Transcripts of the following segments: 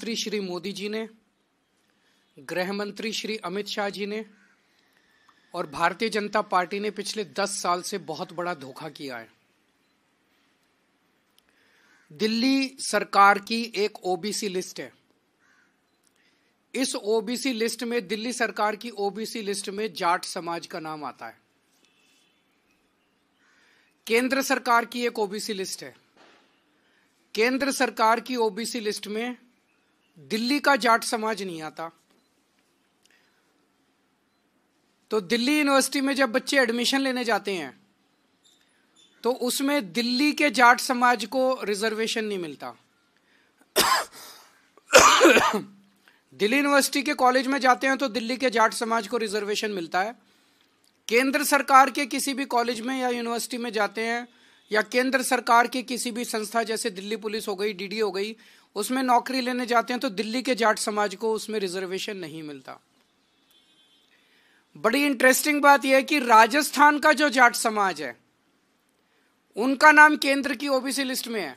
प्रधानमंत्री श्री मोदी जी ने, गृह मंत्री श्री अमित शाह जी ने और भारतीय जनता पार्टी ने पिछले 10 साल से बहुत बड़ा धोखा किया है। दिल्ली सरकार की एक ओबीसी लिस्ट है। इस ओबीसी लिस्ट में, दिल्ली सरकार की ओबीसी लिस्ट में जाट समाज का नाम आता है। केंद्र सरकार की एक ओबीसी लिस्ट है। केंद्र सरकार की ओबीसी लिस्ट में दिल्ली का जाट समाज नहीं आता। तो दिल्ली यूनिवर्सिटी में जब बच्चे एडमिशन लेने जाते हैं तो उसमें दिल्ली के जाट समाज को रिजर्वेशन नहीं मिलता। दिल्ली यूनिवर्सिटी के कॉलेज में जाते हैं तो दिल्ली के जाट समाज को रिजर्वेशन मिलता है। केंद्र सरकार के किसी भी कॉलेज में या यूनिवर्सिटी में जाते हैं या केंद्र सरकार की किसी भी संस्था जैसे दिल्ली पुलिस हो गई, डीडी हो गई, उसमें नौकरी लेने जाते हैं तो दिल्ली के जाट समाज को उसमें रिजर्वेशन नहीं मिलता। बड़ी इंटरेस्टिंग बात यह है कि राजस्थान का जो जाट समाज है उनका नाम केंद्र की ओबीसी लिस्ट में है।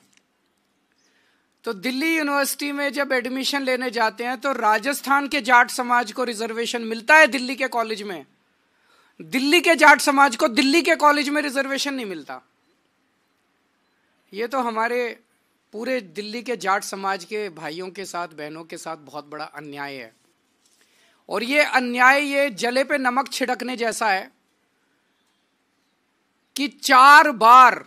तो दिल्ली यूनिवर्सिटी में जब एडमिशन लेने जाते हैं तो राजस्थान के जाट समाज को रिजर्वेशन मिलता है दिल्ली के कॉलेज में। दिल्ली के जाट समाज को दिल्ली के कॉलेज में रिजर्वेशन नहीं मिलता। ये तो हमारे पूरे दिल्ली के जाट समाज के भाइयों के साथ, बहनों के साथ बहुत बड़ा अन्याय है। और ये अन्याय ये जले पे नमक छिड़कने जैसा है कि 4 बार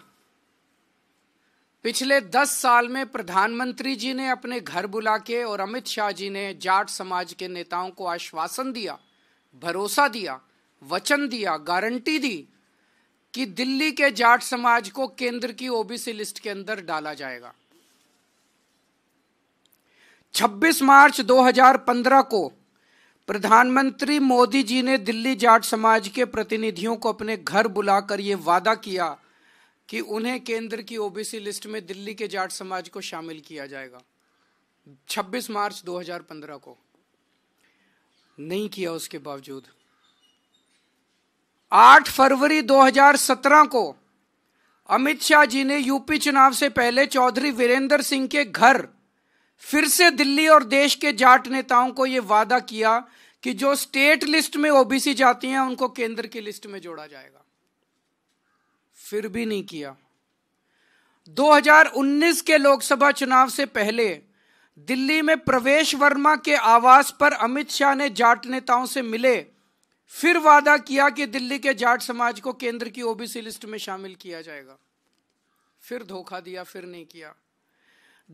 पिछले 10 साल में प्रधानमंत्री जी ने अपने घर बुला के और अमित शाह जी ने जाट समाज के नेताओं को आश्वासन दिया, भरोसा दिया, वचन दिया, गारंटी दी कि दिल्ली के जाट समाज को केंद्र की ओबीसी लिस्ट के अंदर डाला जाएगा। 26 मार्च 2015 को प्रधानमंत्री मोदी जी ने दिल्ली जाट समाज के प्रतिनिधियों को अपने घर बुलाकर यह वादा किया कि उन्हें केंद्र की ओबीसी लिस्ट में दिल्ली के जाट समाज को शामिल किया जाएगा। 26 मार्च 2015 को नहीं किया। उसके बावजूद 8 फरवरी 2017 को अमित शाह जी ने यूपी चुनाव से पहले चौधरी वीरेंद्र सिंह के घर फिर से दिल्ली और देश के जाट नेताओं को यह वादा किया कि जो स्टेट लिस्ट में ओबीसी जाती हैं उनको केंद्र की लिस्ट में जोड़ा जाएगा। फिर भी नहीं किया। 2019 के लोकसभा चुनाव से पहले दिल्ली में प्रवेश वर्मा के आवास पर अमित शाह ने जाट नेताओं से मिले, फिर वादा किया कि दिल्ली के जाट समाज को केंद्र की ओबीसी लिस्ट में शामिल किया जाएगा। फिर धोखा दिया, फिर नहीं किया।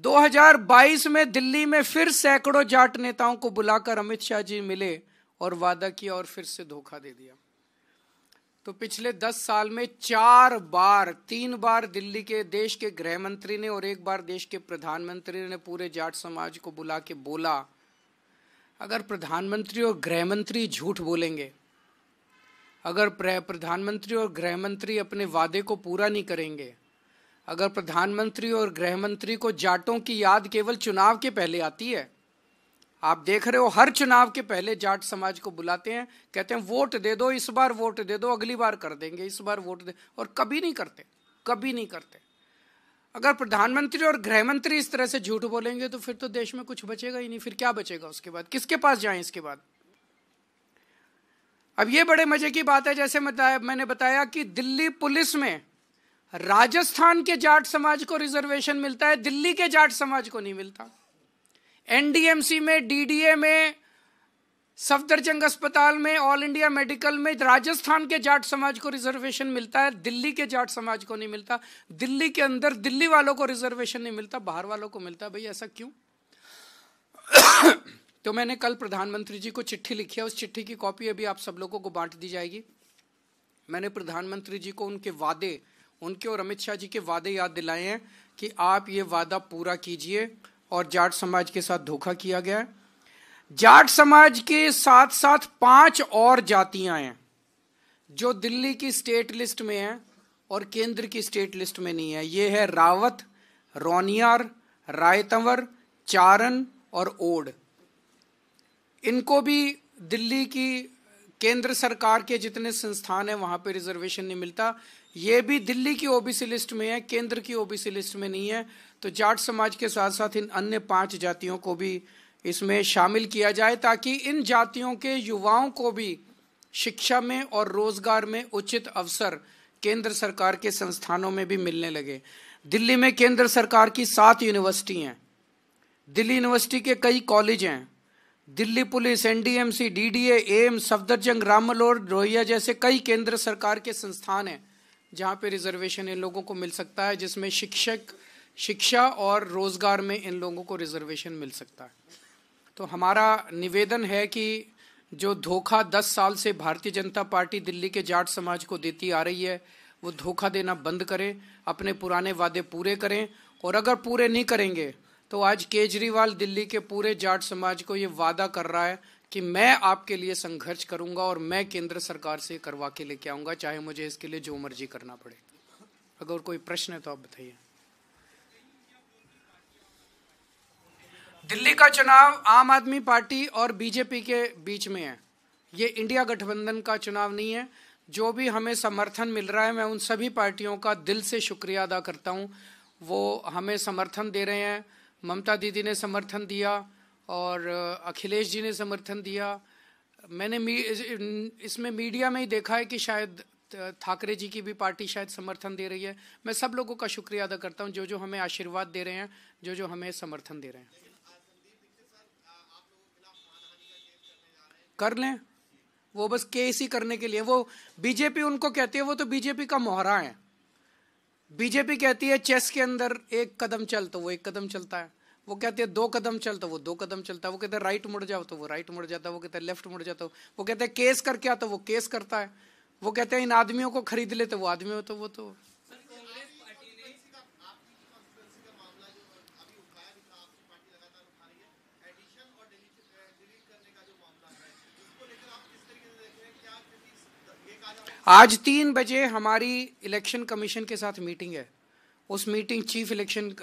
2022 में दिल्ली में फिर सैकड़ों जाट नेताओं को बुलाकर अमित शाह जी मिले और वादा किया और फिर से धोखा दे दिया। तो पिछले 10 साल में 4 बार, 3 बार दिल्ली के देश के गृह मंत्री ने और 1 बार देश के प्रधानमंत्री ने पूरे जाट समाज को बुला के बोला, अगर प्रधानमंत्री और गृह मंत्री झूठ बोलेंगे, अगर प्रधानमंत्री और गृह मंत्री अपने वादे को पूरा नहीं करेंगे, अगर प्रधानमंत्री और गृह मंत्री को जाटों की याद केवल चुनाव के पहले आती है, आप देख रहे हो हर चुनाव के पहले जाट समाज को बुलाते हैं, कहते हैं वोट दे दो, इस बार वोट दे दो, अगली बार कर देंगे, इस बार वोट दे, और कभी नहीं करते, कभी नहीं करते। अगर प्रधानमंत्री और गृह मंत्री इस तरह से झूठ बोलेंगे तो फिर तो देश में कुछ बचेगा ही नहीं। फिर क्या बचेगा उसके बाद? किसके पास जाएं इसके बाद? अब ये बड़े मजे की बात है, जैसे मैंने बताया कि दिल्ली पुलिस में राजस्थान के जाट समाज को रिजर्वेशन मिलता है, दिल्ली के जाट समाज को नहीं मिलता। एनडीएमसी में, डीडीए में, सफदरजंग अस्पताल में, ऑल इंडिया मेडिकल में राजस्थान के जाट समाज को रिजर्वेशन मिलता है, दिल्ली के जाट समाज को नहीं मिलता। दिल्ली के अंदर दिल्ली वालों को रिजर्वेशन नहीं मिलता, बाहर वालों को मिलता है। भाई ऐसा क्यों? तो मैंने कल प्रधानमंत्री जी को चिट्ठी लिखी है, उस चिट्ठी की कॉपी अभी आप सब लोगों को बांट दी जाएगी। मैंने प्रधानमंत्री जी को उनके वादे, उनके और अमित शाह जी के वादे याद दिलाए हैं कि आप ये वादा पूरा कीजिए और जाट समाज के साथ धोखा किया गया है। जाट समाज के साथ साथ 5 और जातियां हैं जो दिल्ली की स्टेट लिस्ट में हैं और केंद्र की स्टेट लिस्ट में नहीं है। ये है रावत, रोनियार, रायतंवर, चारण और ओड। इनको भी दिल्ली की केंद्र सरकार के जितने संस्थान हैं वहां पे रिजर्वेशन नहीं मिलता। ये भी दिल्ली की ओबीसी लिस्ट में है, केंद्र की ओबीसी लिस्ट में नहीं है। तो जाट समाज के साथ साथ इन अन्य 5 जातियों को भी इसमें शामिल किया जाए, ताकि इन जातियों के युवाओं को भी शिक्षा में और रोजगार में उचित अवसर केंद्र सरकार के संस्थानों में भी मिलने लगे। दिल्ली में केंद्र सरकार की 7 यूनिवर्सिटी हैं, दिल्ली यूनिवर्सिटी के कई कॉलेज हैं, Delhi police, NDMC, DDA, AIIMS, Safdarjung, Rammanohar Lohia जैसे कई केंद्र सरकार के संस्थान हैं जहां पे रिजर्वेशन इन लोगों को मिल सकता है, जिसमें शिक्षा और रोजगार में इन लोगों को रिजर्वेशन मिल सकता है। तो हमारा निवेदन है कि जो धोखा 10 साल से भारतीय जनता पार्टी दिल्ली के जाट समाज को देती आ रही है, वो धोखा देना बंद करें, अपने पुराने वादे पूरे करें। और अगर पूरे नहीं करेंगे तो आज केजरीवाल दिल्ली के पूरे जाट समाज को ये वादा कर रहा है कि मैं आपके लिए संघर्ष करूंगा और मैं केंद्र सरकार से करवा के लेके आऊंगा, चाहे मुझे इसके लिए जो मर्जी करना पड़े। अगर कोई प्रश्न है तो आप बताइए। दिल्ली का चुनाव आम आदमी पार्टी और बीजेपी के बीच में है, ये इंडिया गठबंधन का चुनाव नहीं है। जो भी हमें समर्थन मिल रहा है, मैं उन सभी पार्टियों का दिल से शुक्रिया अदा करता हूं। वो हमें समर्थन दे रहे हैं। ममता दीदी ने समर्थन दिया और अखिलेश जी ने समर्थन दिया। मैंने इसमें मीडिया में ही देखा है कि शायद ठाकरे जी की भी पार्टी शायद समर्थन दे रही है। मैं सब लोगों का शुक्रिया अदा करता हूं, जो हमें आशीर्वाद दे रहे हैं, जो हमें समर्थन दे रहे हैं। कर लें, वो बस केस ही करने के लिए। वो बीजेपी उनको कहती है, वो तो बीजेपी का मोहरा है। बीजेपी कहती है चेस के अंदर 1 कदम चल तो वो 1 कदम चलता है, वो कहते हैं 2 कदम चल तो वो 2 कदम चलता है, वो कहते हैं राइट मुड़ जाओ तो वो राइट मुड़ जाता है, वो कहते हैं लेफ्ट मुड़ जाता है, वो कहते हैं केस कर क्या तो वो केस करता है, वो कहते हैं इन आदमियों को खरीद ले तो वो आदमी हो तो वो तो। आज 3 बजे हमारी इलेक्शन कमीशन के साथ मीटिंग है। उस meeting chief election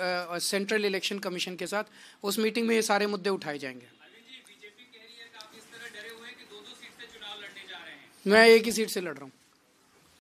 central election commission के साथ, उस मीटिंग में ये सारे मुद्दे उठाए जाएंगे। बीजेपी कह रही है कि आप इस तरह डरे हुए हैं कि 2-2 सीट से चुनाव लड़ने जा रहे हैं। मैं एक ही सीट से लड़ रहा हूँ।